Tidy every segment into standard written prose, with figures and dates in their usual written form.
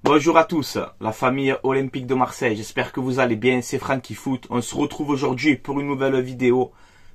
Bonjour à tous, la famille olympique de Marseille, j'espère que vous allez bien, c'est Francky Foot. On se retrouve aujourd'hui pour une nouvelle vidéo,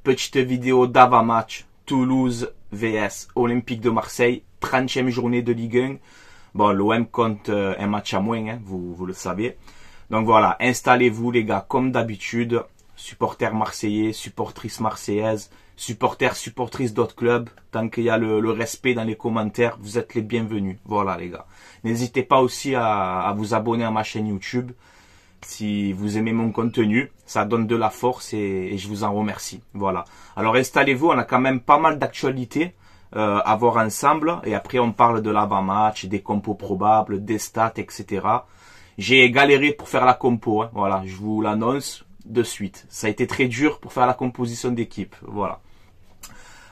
petite vidéo d'avant-match, Toulouse vs Olympique de Marseille, 30e journée de Ligue 1. Bon, l'OM compte un match à moins, hein, vous le savez. Donc voilà, installez-vous les gars, comme d'habitude, supporters marseillais, supportrices marseillaises, supportrices d'autres clubs. Tant qu'il y a le respect dans les commentaires, vous êtes les bienvenus. Voilà les gars. N'hésitez pas aussi à vous abonner à ma chaîne YouTube. Si vous aimez mon contenu, ça donne de la force et je vous en remercie. Voilà. Alors installez-vous, on a quand même pas mal d'actualités à voir ensemble. Et après on parle de l'avant-match, des compos probables, des stats, etc. J'ai galéré pour faire la compo, hein. Voilà, je vous l'annonce de suite. Ça a été très dur pour faire la composition d'équipe. Voilà.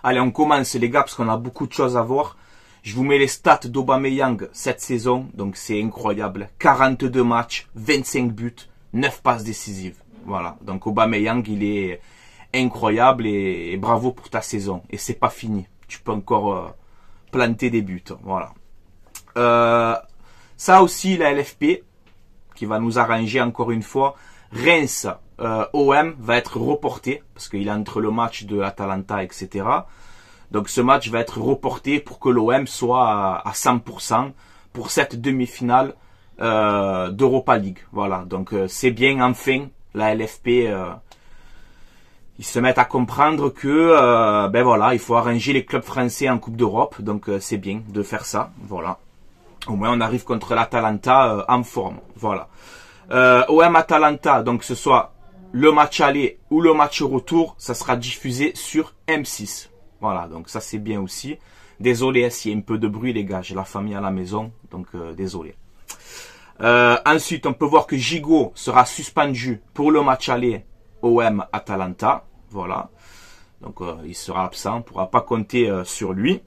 Allez, on commence les gars parce qu'on a beaucoup de choses à voir. Je vous mets les stats d'Aubameyang cette saison, donc c'est incroyable. 42 matchs, 25 buts, 9 passes décisives. Voilà, donc Aubameyang, il est incroyable et bravo pour ta saison. Et c'est pas fini, tu peux encore planter des buts. Voilà. Ça aussi, la LFP, qui va nous arranger encore une fois. Reims, OM va être reporté, parce qu'il est entre le match de l'Atalanta, etc. Donc ce match va être reporté pour que l'OM soit à 100% pour cette demi-finale d'Europa League. Voilà, donc c'est bien enfin la LFP, ils se mettent à comprendre que ben voilà, il faut arranger les clubs français en Coupe d'Europe. Donc c'est bien de faire ça. Voilà, au moins on arrive contre l'Atalanta en forme. Voilà, OM Atalanta, donc ce soit le match aller ou le match retour, ça sera diffusé sur M6. Voilà, donc ça c'est bien aussi. Désolé s'il y a un peu de bruit les gars, j'ai la famille à la maison, donc désolé. Ensuite, on peut voir que Gigot sera suspendu pour le match aller OM Atalanta. Voilà, donc il sera absent, on ne pourra pas compter sur lui.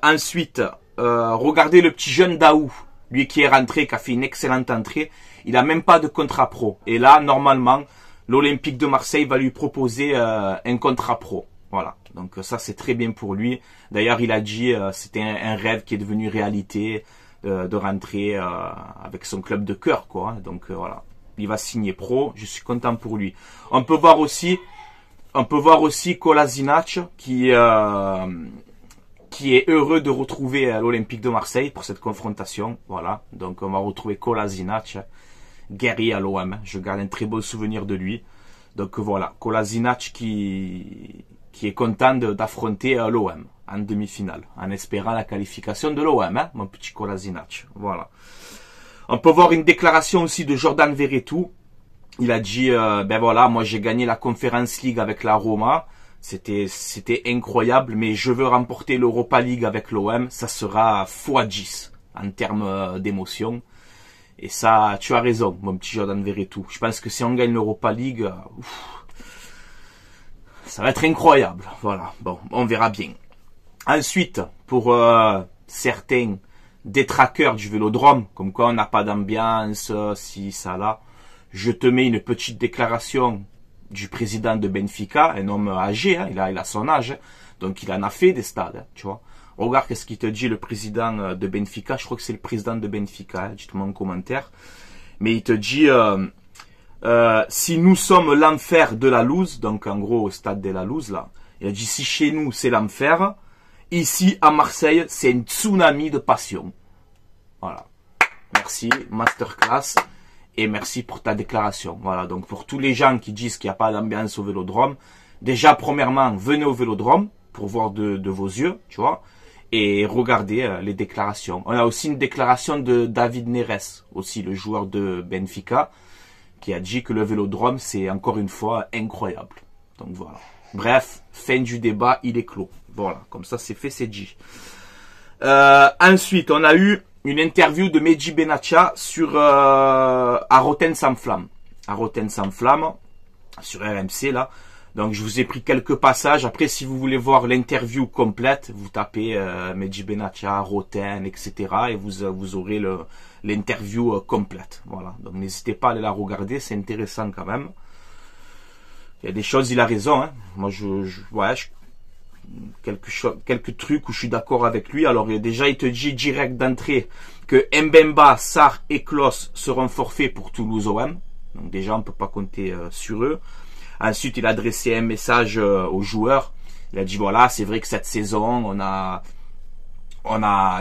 Ensuite, regardez le petit jeune Daou, lui qui est rentré, qui a fait une excellente entrée. Il n'a même pas de contrat pro. Et là, normalement, l'Olympique de Marseille va lui proposer un contrat pro. Voilà, donc ça c'est très bien pour lui. D'ailleurs, il a dit c'était un rêve qui est devenu réalité de rentrer avec son club de cœur, quoi. Hein. Donc voilà, il va signer pro. Je suis content pour lui. On peut voir aussi Kolasinac qui est heureux de retrouver l'Olympique de Marseille pour cette confrontation. Voilà, donc on va retrouver Kolasinac, guerrier à l'OM. Je garde un très beau souvenir de lui. Donc voilà, Kolasinac qui est content d'affronter l'OM en demi-finale, en espérant la qualification de l'OM, hein, mon petit Kolasinac. Voilà. On peut voir une déclaration aussi de Jordan Verretou. Il a dit, ben voilà, moi j'ai gagné la Conference League avec la Roma, c'était incroyable, mais je veux remporter l'Europa League avec l'OM, ça sera x10 en termes d'émotion. Et ça, tu as raison, mon petit Jordan Verretou. Je pense que si on gagne l'Europa League, ça va être incroyable. Voilà, bon, on verra bien. Ensuite, pour certains détraqueurs du Vélodrome, comme quoi on n'a pas d'ambiance, si, ça, là, je te mets une petite déclaration du président de Benfica, un homme âgé, hein, il a son âge, donc il en a fait des stades, hein, tu vois. Regarde qu'est-ce qu'il te dit le président de Benfica, je crois que c'est le président de Benfica, hein, dites-moi en commentaire. Mais il te dit... si nous sommes l'enfer de la Louse, donc en gros au stade de la Louse là, il a dit si chez nous c'est l'enfer, ici à Marseille c'est un tsunami de passion. Voilà. Merci, masterclass, et merci pour ta déclaration. Voilà, donc pour tous les gens qui disent qu'il n'y a pas d'ambiance au Vélodrome, déjà premièrement venez au Vélodrome pour voir de vos yeux, tu vois, et regardez les déclarations. On a aussi une déclaration de David Neres, aussi le joueur de Benfica, qui a dit que le Vélodrome, c'est encore une fois incroyable. Donc voilà. Bref, fin du débat, il est clos. Voilà, comme ça c'est fait, c'est dit. Ensuite, on a eu une interview de Mehdi Benatia sur À Rotten sans flamme. À Rotten sans flamme, sur RMC là. Donc je vous ai pris quelques passages. Après, si vous voulez voir l'interview complète, vous tapez Mehdi Benatia, Rotten, etc. Et vous aurez l'interview complète. Voilà. Donc n'hésitez pas à aller la regarder, c'est intéressant quand même. Il y a des choses, il a raison. Hein. Moi, quelques trucs où je suis d'accord avec lui. Alors déjà, il te dit direct d'entrée que Mbemba, Sarr et Klose seront forfaits pour Toulouse OM. Donc déjà, on peut pas compter sur eux. Ensuite, il a adressé un message aux joueurs. Il a dit voilà, c'est vrai que cette saison, on a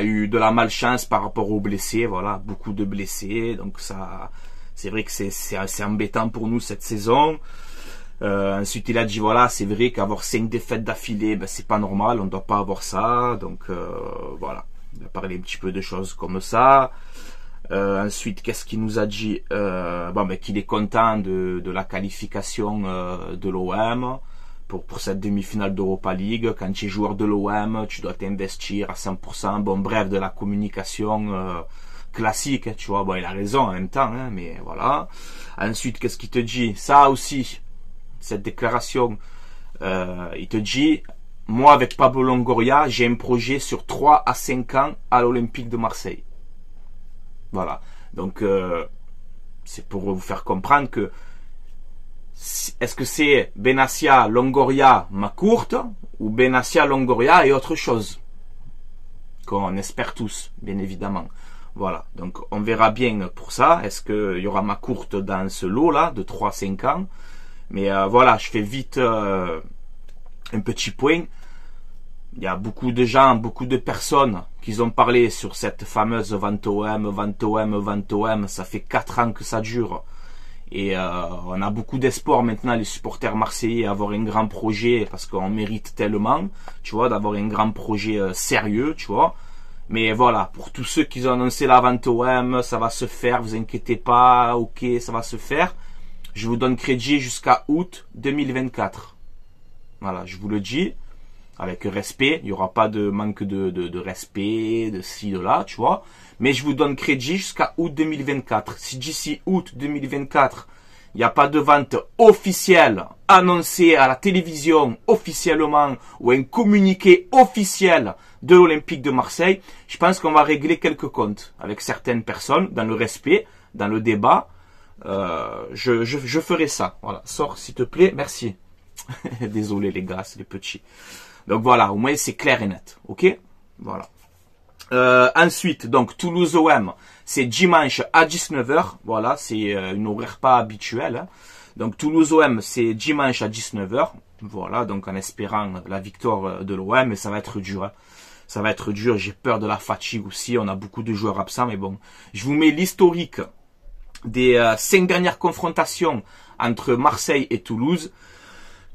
eu de la malchance par rapport aux blessés. Voilà, beaucoup de blessés. Donc ça, c'est vrai que c'est embêtant pour nous cette saison. Ensuite, il a dit voilà, c'est vrai qu'avoir 5 défaites d'affilée, ben, c'est pas normal, on ne doit pas avoir ça. Donc voilà, il a parlé un petit peu de choses comme ça. Ensuite, qu'est-ce qu'il nous a dit ben, qu'il est content de la qualification de l'OM pour cette demi-finale d'Europa League. Quand tu es joueur de l'OM, tu dois t'investir à 100%. Bon, bref, de la communication classique, tu vois. Bon, il a raison en même temps, hein, mais voilà. Ensuite, qu'est-ce qu'il te dit? Ça aussi, cette déclaration, il te dit, moi avec Pablo Longoria, j'ai un projet sur 3 à 5 ans à l'Olympique de Marseille. Voilà. Donc, c'est pour vous faire comprendre que est-ce que c'est Benassia, Longoria, Macourte ou Benassia, Longoria et autre chose qu'on espère tous, bien évidemment. Voilà, donc on verra bien pour ça. Est-ce qu'il y aura Macourte dans ce lot-là de 3 à 5 ans? Mais voilà, je fais vite un petit point. Il y a beaucoup de gens, beaucoup de personnes qui ont parlé sur cette fameuse vente OM. Ça fait 4 ans que ça dure. Et on a beaucoup d'espoir maintenant, les supporters marseillais, à avoir un grand projet, parce qu'on mérite tellement, tu vois, d'avoir un grand projet sérieux, tu vois. Mais voilà, pour tous ceux qui ont annoncé la vente OM, ça va se faire, vous inquiétez pas, ok, ça va se faire. Je vous donne crédit jusqu'à août 2024. Voilà, je vous le dis, avec respect, il n'y aura pas de manque de respect, de ci, de là, tu vois. Mais je vous donne crédit jusqu'à août 2024. Si d'ici août 2024, il n'y a pas de vente officielle annoncée à la télévision officiellement ou un communiqué officiel de l'Olympique de Marseille, je pense qu'on va régler quelques comptes avec certaines personnes dans le respect, dans le débat. Je ferai ça. Voilà, sors s'il te plaît, merci. Désolé les gars, c'est les petits. Donc voilà, au moins c'est clair et net, ok? Voilà. Ensuite, donc Toulouse OM, c'est dimanche à 19h. Voilà, c'est une horaire pas habituelle. Hein. Donc Toulouse OM, c'est dimanche à 19h. Voilà, donc en espérant la victoire de l'OM, mais ça va être dur. Hein. Ça va être dur, j'ai peur de la fatigue aussi. On a beaucoup de joueurs absents, mais bon. Je vous mets l'historique des 5 dernières confrontations entre Marseille et Toulouse,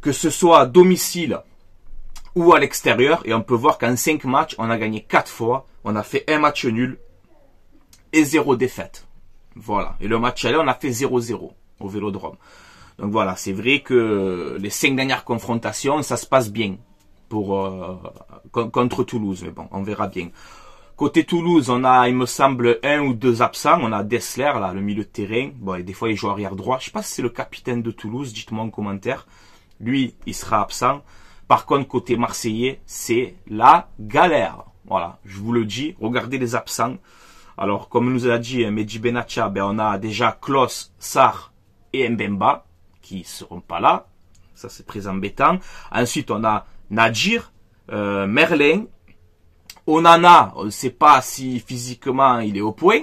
que ce soit à domicile ou à l'extérieur, et on peut voir qu'en 5 matchs, on a gagné 4 fois, on a fait un match nul et 0 défaite. Voilà. Et le match aller, on a fait 0-0 au Vélodrome. Donc voilà, c'est vrai que les 5 dernières confrontations, ça se passe bien contre Toulouse. Mais bon, on verra bien. Côté Toulouse, on a, il me semble, 1 ou 2 absents. On a Dessler, là, le milieu de terrain. Bon, et des fois, il joue arrière droit. Je sais pas si c'est le capitaine de Toulouse, dites-moi en commentaire. Lui, il sera absent. Par contre, côté marseillais, c'est la galère. Voilà, je vous le dis, regardez les absents. Alors, comme nous a dit Mehdi Benatia, ben, on a déjà Klose, Sarr et Mbemba qui seront pas là. Ça, c'est très embêtant. Ensuite, on a Nadjir, Merlin, Onana, on ne sait pas si physiquement il est au point.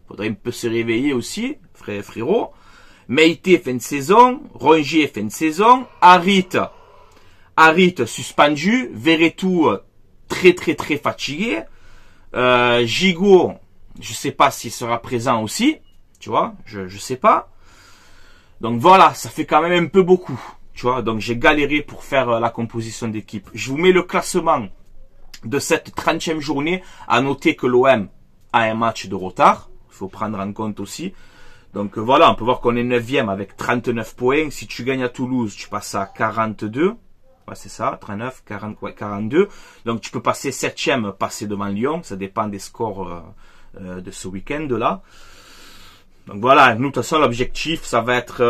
Faudrait un peu se réveiller aussi, frérot. Meïté fait une saison, Rongier fait une saison, Harit suspendu, Verretou très fatigué, Gigot, je sais pas s'il sera présent aussi, tu vois, je sais pas. Donc voilà, ça fait quand même un peu beaucoup, tu vois. Donc j'ai galéré pour faire la composition d'équipe. Je vous mets le classement de cette 30e journée. À noter que l'OM a un match de retard, il faut prendre en compte aussi. Donc voilà, on peut voir qu'on est 9e avec 39 points. Si tu gagnes à Toulouse, tu passes à 42. Ouais, c'est ça, 39, 40, ouais, 42. Donc tu peux passer 7e, passer devant Lyon. Ça dépend des scores de ce week-end-là. Donc voilà, nous de toute façon l'objectif, ça va être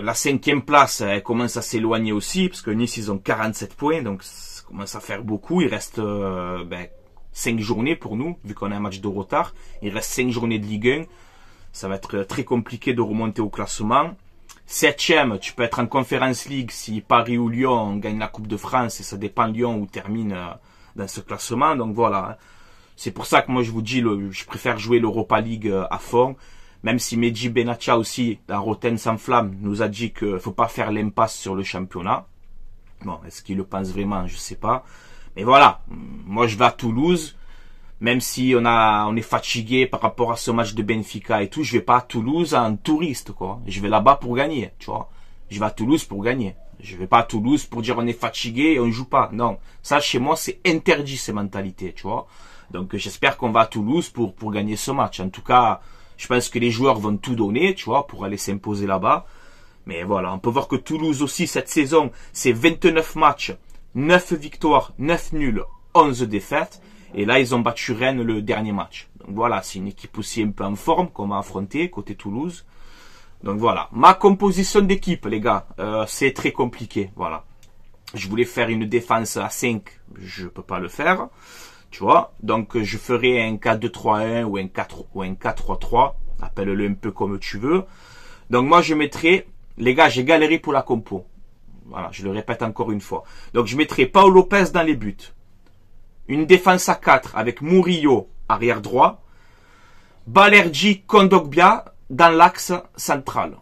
la 5e place. Elle commence à s'éloigner aussi, parce que Nice, ils ont 47 points. Donc ça commence à faire beaucoup. Il reste 5 journées pour nous, vu qu'on a un match de retard. Il reste 5 journées de Ligue 1. Ça va être très compliqué de remonter au classement. 7e, tu peux être en Conference League si Paris ou Lyon gagnent la Coupe de France, et ça dépend Lyon où termine dans ce classement. Donc voilà, c'est pour ça que moi je vous dis, je préfère jouer l'Europa League à fond. Même si Mehdi Benatia aussi, dans Rotten sans flamme, nous a dit qu'il ne faut pas faire l'impasse sur le championnat. Bon, est-ce qu'il le pense vraiment? Je sais pas. Mais voilà, moi je vais à Toulouse. Même si on est fatigué par rapport à ce match de Benfica et tout, je vais pas à Toulouse en touriste, quoi. Je vais là-bas pour gagner, tu vois. Je vais à Toulouse pour gagner. Je vais pas à Toulouse pour dire on est fatigué et on joue pas. Non. Ça, chez moi, c'est interdit, ces mentalités, tu vois. Donc, j'espère qu'on va à Toulouse pour gagner ce match. En tout cas, je pense que les joueurs vont tout donner, tu vois, pour aller s'imposer là-bas. Mais voilà, on peut voir que Toulouse aussi, cette saison, c'est 29 matchs, 9 victoires, 9 nuls, 11 défaites. Et là, ils ont battu Rennes le dernier match. Donc voilà, c'est une équipe aussi un peu en forme qu'on va affronter côté Toulouse. Donc voilà, ma composition d'équipe, les gars, c'est très compliqué. Voilà, je voulais faire une défense à 5, je peux pas le faire, tu vois. Donc je ferai un 4-2-3-1 ou un 4-3-3, appelle-le un peu comme tu veux. Donc moi, je mettrai, les gars, j'ai galéré pour la compo. Voilà, je le répète encore une fois. Donc je mettrai Paul Lopez dans les buts. Une défense à 4 avec Murillo, arrière droit. Balerdi, Kondogbia dans l'axe central.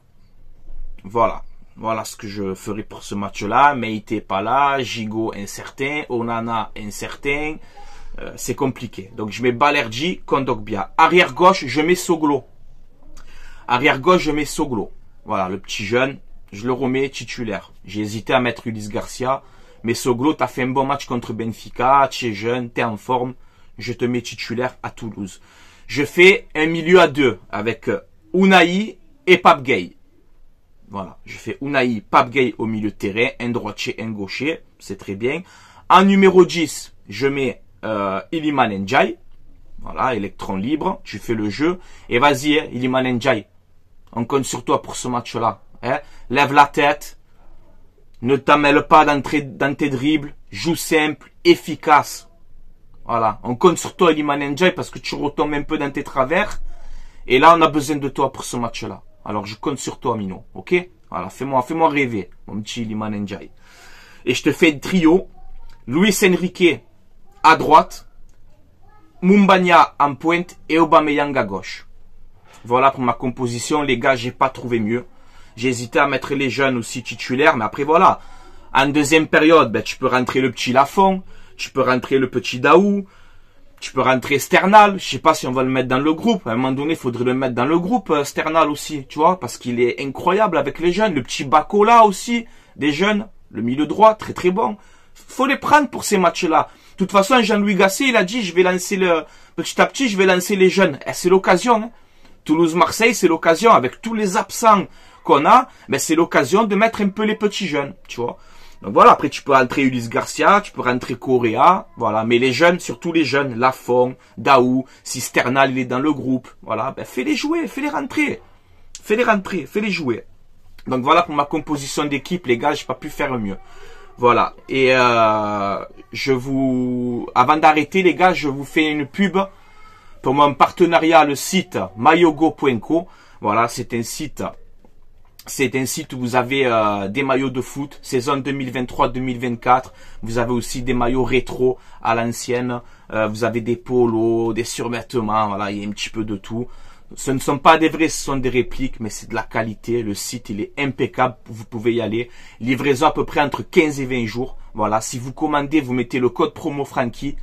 Voilà. Voilà ce que je ferai pour ce match-là. Meite pas là, Gigot incertain, Onana incertain. C'est compliqué. Donc je mets Balerdi, Kondogbia. Arrière gauche, je mets Soglo. Arrière gauche, je mets Soglo. Voilà, le petit jeune, je le remets titulaire. J'ai hésité à mettre Ulysse Garcia. Mais Soglo, t'as fait un bon match contre Benfica, tu es jeune, t'es en forme, je te mets titulaire à Toulouse. Je fais un milieu à 2 avec Unai et Pape Gueye. Voilà, je fais Unai, Pape Gueye au milieu de terrain, un droitier, un gaucher, c'est très bien. En numéro 10, je mets Iliman Ndiaye. Voilà, électron libre, tu fais le jeu. Et vas-y, Iliman Ndiaye, on compte sur toi pour ce match-là. Hein. Lève la tête. Ne t'amène pas dans tes dribbles. Joue simple, efficace. Voilà. On compte sur toi, Iliman Ndiaye, parce que tu retombes un peu dans tes travers. Et là, on a besoin de toi pour ce match-là. Alors, je compte sur toi, Mino. Ok? Voilà. Fais-moi rêver, mon petit Iliman Ndiaye. Et je te fais le trio. Luis Enrique à droite. Mumbagna en pointe et Aubameyang à gauche. Voilà pour ma composition. Les gars, j'ai pas trouvé mieux. J'ai hésité à mettre les jeunes aussi titulaires, mais après voilà. En deuxième période, ben, tu peux rentrer le petit Lafont, tu peux rentrer le petit Daou, tu peux rentrer Sternal. Je sais pas si on va le mettre dans le groupe. À un moment donné, il faudrait le mettre dans le groupe, Sternal aussi, tu vois, parce qu'il est incroyable avec les jeunes. Le petit Bacola aussi, des jeunes, le milieu droit, très très bon. Faut les prendre pour ces matchs-là. De toute façon, Jean-Louis Gasset, il a dit, je vais lancer petit à petit, je vais lancer les jeunes. Et c'est l'occasion, hein. Toulouse-Marseille, c'est l'occasion, avec tous les absents qu'on a, mais c'est l'occasion de mettre un peu les petits jeunes, tu vois. Donc voilà, après tu peux rentrer Ulysse Garcia, tu peux rentrer Correa, voilà, mais les jeunes, surtout les jeunes, Lafont, Daou, si Sternal il est dans le groupe, voilà, ben fais-les jouer, fais-les rentrer, fais-les jouer. Donc voilà pour ma composition d'équipe, les gars, j'ai pas pu faire mieux. Voilà, et avant d'arrêter les gars, je vous fais une pub pour mon partenariat, le site mayogo.co. Voilà, c'est un site où vous avez des maillots de foot, saison 2023-2024. Vous avez aussi des maillots rétro à l'ancienne. Vous avez des polos, des survêtements. Voilà, il y a un petit peu de tout. Ce ne sont pas des vrais, ce sont des répliques, mais c'est de la qualité. Le site, il est impeccable. Vous pouvez y aller. Livraison à peu près entre 15 et 20 jours. Voilà, si vous commandez, vous mettez le code promo Francky,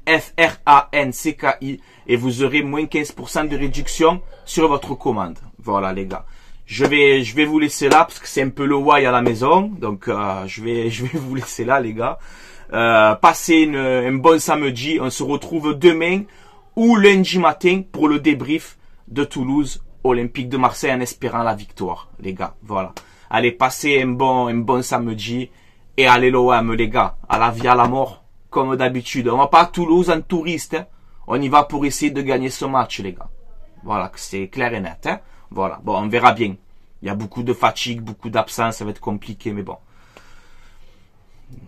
FRANCKI, et vous aurez moins 15% de réduction sur votre commande. Voilà, les gars. Je vais vous laisser là parce que c'est un peu le why à la maison. Donc je vais vous laisser là les gars. Passez un bon samedi. On se retrouve demain ou lundi matin pour le débrief de Toulouse Olympique de Marseille en espérant la victoire les gars. Voilà. Allez, passez un bon samedi et allez l'OM les gars. À la vie à la mort comme d'habitude. On va pas à Toulouse en touriste. Hein. On y va pour essayer de gagner ce match les gars. Voilà, c'est clair et net. Hein. Voilà, bon, on verra bien. Il y a beaucoup de fatigue, beaucoup d'absence, ça va être compliqué, mais bon.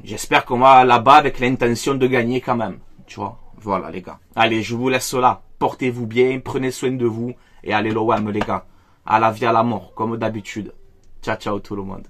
J'espère qu'on va là-bas avec l'intention de gagner quand même, tu vois. Voilà, les gars. Allez, je vous laisse là. Portez-vous bien, prenez soin de vous, et allez l'OM, les gars. À la vie, à la mort, comme d'habitude. Ciao ciao tout le monde.